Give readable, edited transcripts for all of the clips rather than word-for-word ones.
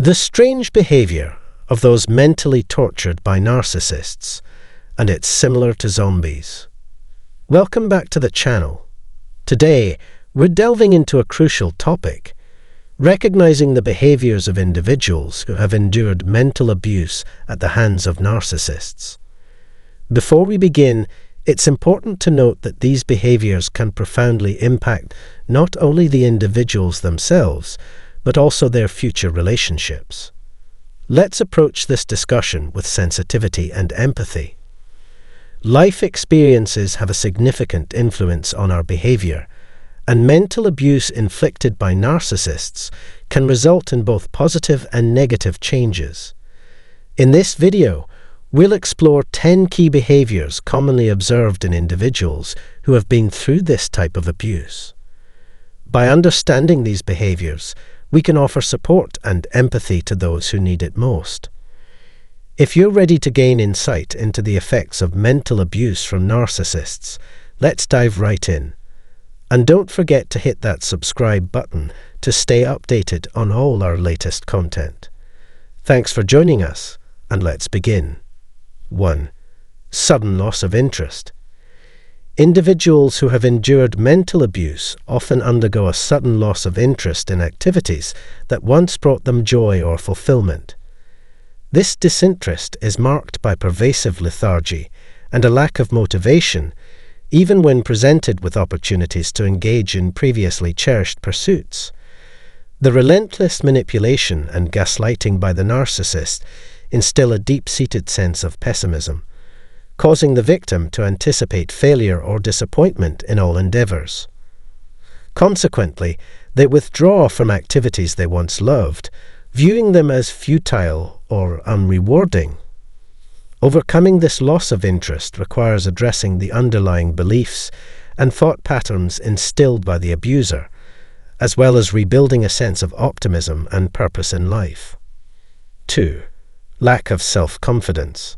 The strange behavior of those mentally tortured by narcissists, and it's similar to zombies. Welcome back to the channel. Today, we're delving into a crucial topic, recognizing the behaviors of individuals who have endured mental abuse at the hands of narcissists. Before we begin, it's important to note that these behaviors can profoundly impact not only the individuals themselves, but also their future relationships. Let's approach this discussion with sensitivity and empathy. Life experiences have a significant influence on our behavior, and mental abuse inflicted by narcissists can result in both positive and negative changes. In this video, we'll explore 10 key behaviors commonly observed in individuals who have been through this type of abuse. By understanding these behaviors, we can offer support and empathy to those who need it most. If you're ready to gain insight into the effects of mental abuse from narcissists, let's dive right in. And don't forget to hit that subscribe button to stay updated on all our latest content. Thanks for joining us, and let's begin. 1. Sudden loss of interest. Individuals who have endured mental abuse often undergo a sudden loss of interest in activities that once brought them joy or fulfillment. This disinterest is marked by pervasive lethargy and a lack of motivation, even when presented with opportunities to engage in previously cherished pursuits. The relentless manipulation and gaslighting by the narcissist instill a deep-seated sense of pessimism, causing the victim to anticipate failure or disappointment in all endeavors. Consequently, they withdraw from activities they once loved, viewing them as futile or unrewarding. Overcoming this loss of interest requires addressing the underlying beliefs and thought patterns instilled by the abuser, as well as rebuilding a sense of optimism and purpose in life. 2. Lack of self-confidence.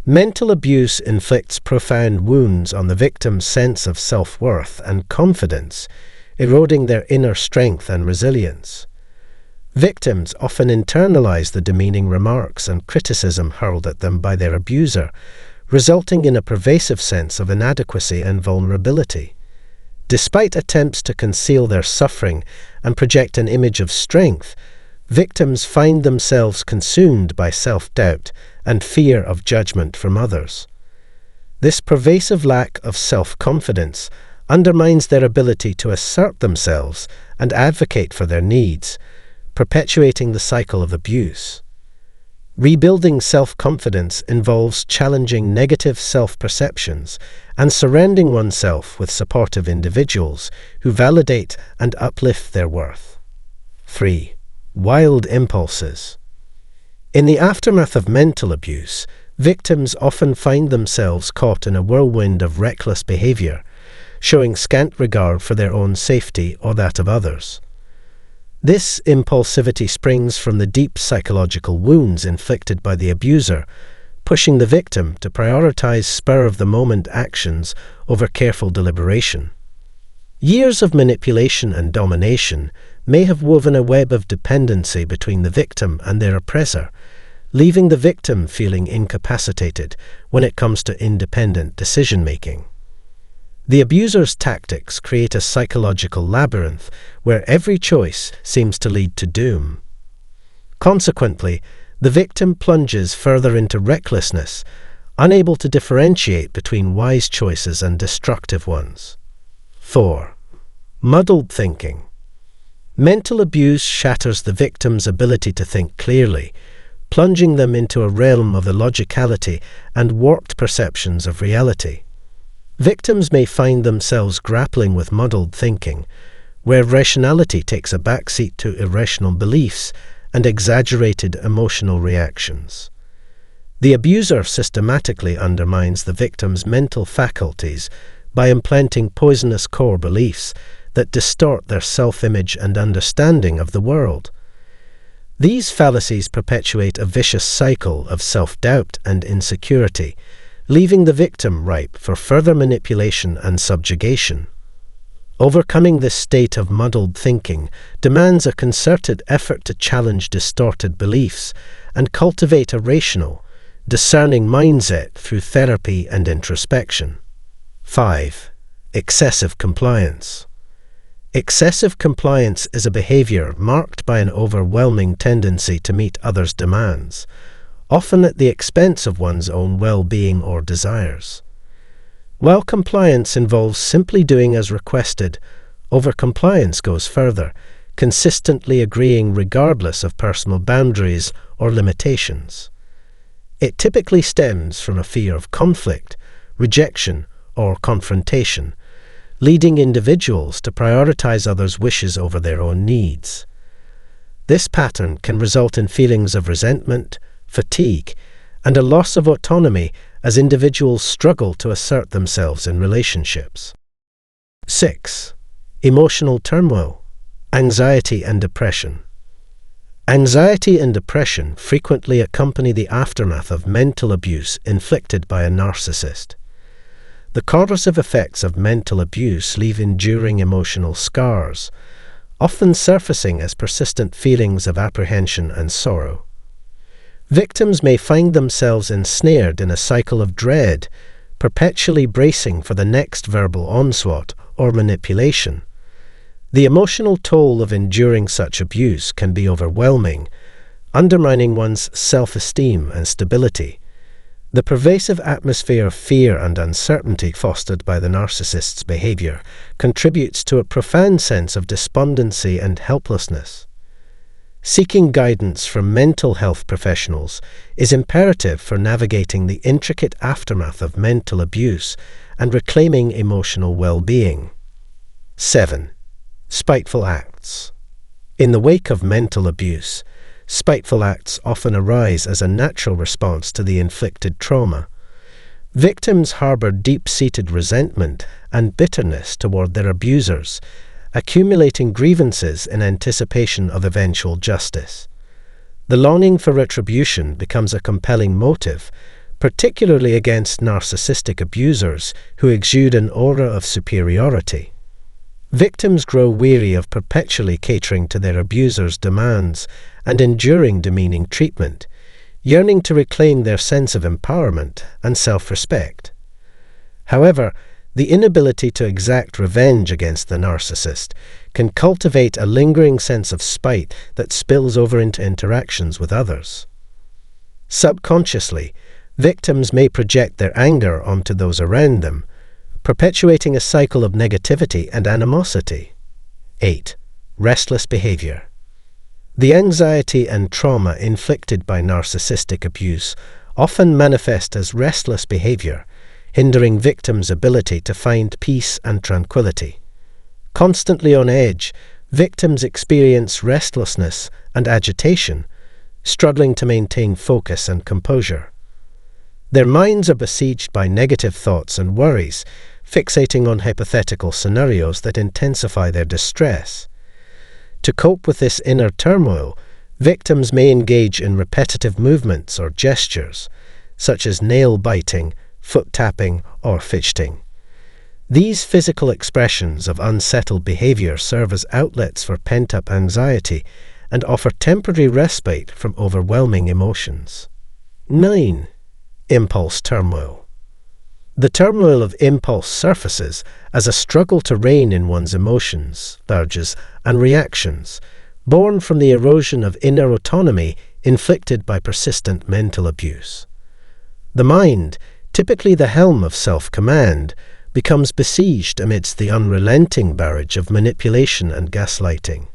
Mental abuse inflicts profound wounds on the victim's sense of self-worth and confidence, eroding their inner strength and resilience. Victims often internalize the demeaning remarks and criticism hurled at them by their abuser, resulting in a pervasive sense of inadequacy and vulnerability. Despite attempts to conceal their suffering and project an image of strength, victims find themselves consumed by self-doubt and fear of judgment from others. This pervasive lack of self-confidence undermines their ability to assert themselves and advocate for their needs, perpetuating the cycle of abuse. Rebuilding self-confidence involves challenging negative self-perceptions and surrounding oneself with supportive individuals who validate and uplift their worth. 3. Wild impulses. In the aftermath of mental abuse, victims often find themselves caught in a whirlwind of reckless behavior, showing scant regard for their own safety or that of others. This impulsivity springs from the deep psychological wounds inflicted by the abuser, pushing the victim to prioritize spur-of-the-moment actions over careful deliberation. Years of manipulation and domination may have woven a web of dependency between the victim and their oppressor, leaving the victim feeling incapacitated when it comes to independent decision-making. The abuser's tactics create a psychological labyrinth where every choice seems to lead to doom. Consequently, the victim plunges further into recklessness, unable to differentiate between wise choices and destructive ones. 4. Muddled thinking. Mental abuse shatters the victim's ability to think clearly, plunging them into a realm of illogicality and warped perceptions of reality. Victims may find themselves grappling with muddled thinking, where rationality takes a backseat to irrational beliefs and exaggerated emotional reactions. The abuser systematically undermines the victim's mental faculties by implanting poisonous core beliefs that distort their self-image and understanding of the world. These fallacies perpetuate a vicious cycle of self-doubt and insecurity, leaving the victim ripe for further manipulation and subjugation. Overcoming this state of muddled thinking demands a concerted effort to challenge distorted beliefs and cultivate a rational, discerning mindset through therapy and introspection. 5. Excessive compliance. Excessive compliance is a behavior marked by an overwhelming tendency to meet others' demands, often at the expense of one's own well-being or desires. While compliance involves simply doing as requested, overcompliance goes further, consistently agreeing regardless of personal boundaries or limitations. It typically stems from a fear of conflict, rejection, or confrontation, leading individuals to prioritize others' wishes over their own needs. This pattern can result in feelings of resentment, fatigue, and a loss of autonomy as individuals struggle to assert themselves in relationships. 6. Emotional turmoil, anxiety and depression. Anxiety and depression frequently accompany the aftermath of mental abuse inflicted by a narcissist. The corrosive effects of mental abuse leave enduring emotional scars, often surfacing as persistent feelings of apprehension and sorrow. Victims may find themselves ensnared in a cycle of dread, perpetually bracing for the next verbal onslaught or manipulation. The emotional toll of enduring such abuse can be overwhelming, undermining one's self-esteem and stability. The pervasive atmosphere of fear and uncertainty fostered by the narcissist's behavior contributes to a profound sense of despondency and helplessness. Seeking guidance from mental health professionals is imperative for navigating the intricate aftermath of mental abuse and reclaiming emotional well-being. 7. Spiteful acts. In the wake of mental abuse, spiteful acts often arise as a natural response to the inflicted trauma. Victims harbor deep-seated resentment and bitterness toward their abusers, accumulating grievances in anticipation of eventual justice. The longing for retribution becomes a compelling motive, particularly against narcissistic abusers who exude an aura of superiority. Victims grow weary of perpetually catering to their abusers' demands and enduring demeaning treatment, yearning to reclaim their sense of empowerment and self-respect. However, the inability to exact revenge against the narcissist can cultivate a lingering sense of spite that spills over into interactions with others. Subconsciously, victims may project their anger onto those around them, perpetuating a cycle of negativity and animosity. 8. Restless behavior. The anxiety and trauma inflicted by narcissistic abuse often manifest as restless behavior, hindering victims' ability to find peace and tranquility. Constantly on edge, victims experience restlessness and agitation, struggling to maintain focus and composure. Their minds are besieged by negative thoughts and worries, fixating on hypothetical scenarios that intensify their distress. To cope with this inner turmoil, victims may engage in repetitive movements or gestures, such as nail-biting, foot-tapping, or fidgeting. These physical expressions of unsettled behavior serve as outlets for pent-up anxiety and offer temporary respite from overwhelming emotions. 9. Impulse turmoil. The turmoil of impulse surfaces as a struggle to rein in one's emotions, urges, and reactions, born from the erosion of inner autonomy inflicted by persistent mental abuse. The mind, typically the helm of self-command, becomes besieged amidst the unrelenting barrage of manipulation and gaslighting.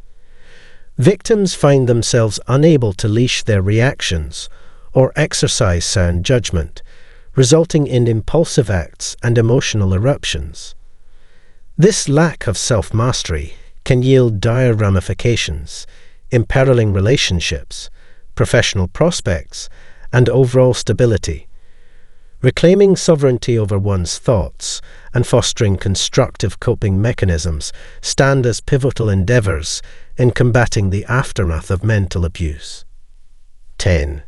Victims find themselves unable to leash their reactions or exercise sound judgment, resulting in impulsive acts and emotional eruptions. This lack of self-mastery can yield dire ramifications, imperiling relationships, professional prospects, and overall stability. Reclaiming sovereignty over one's thoughts and fostering constructive coping mechanisms stand as pivotal endeavors in combating the aftermath of mental abuse. 10.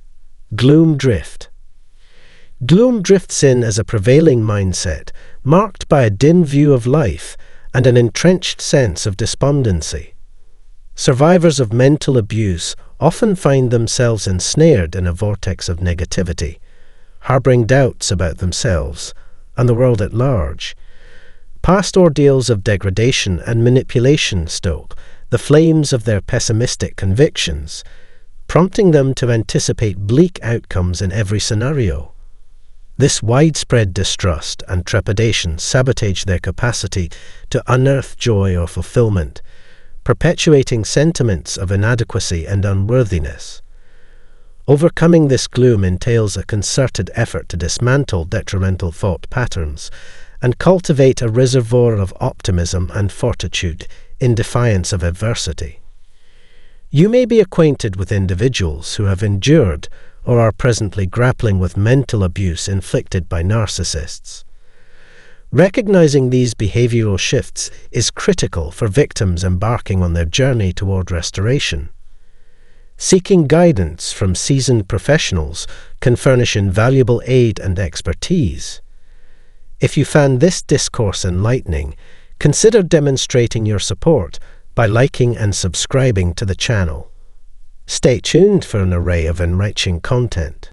Gloom drift. Gloom drifts in as a prevailing mindset, marked by a dim view of life and an entrenched sense of despondency. Survivors of mental abuse often find themselves ensnared in a vortex of negativity, harboring doubts about themselves and the world at large. Past ordeals of degradation and manipulation stoke the flames of their pessimistic convictions, prompting them to anticipate bleak outcomes in every scenario. This widespread distrust and trepidation sabotage their capacity to unearth joy or fulfillment, perpetuating sentiments of inadequacy and unworthiness. Overcoming this gloom entails a concerted effort to dismantle detrimental thought patterns and cultivate a reservoir of optimism and fortitude in defiance of adversity. You may be acquainted with individuals who have endured or are presently grappling with mental abuse inflicted by narcissists. Recognizing these behavioral shifts is critical for victims embarking on their journey toward restoration. Seeking guidance from seasoned professionals can furnish invaluable aid and expertise. If you found this discourse enlightening, consider demonstrating your support by liking and subscribing to the channel. Stay tuned for an array of enriching content.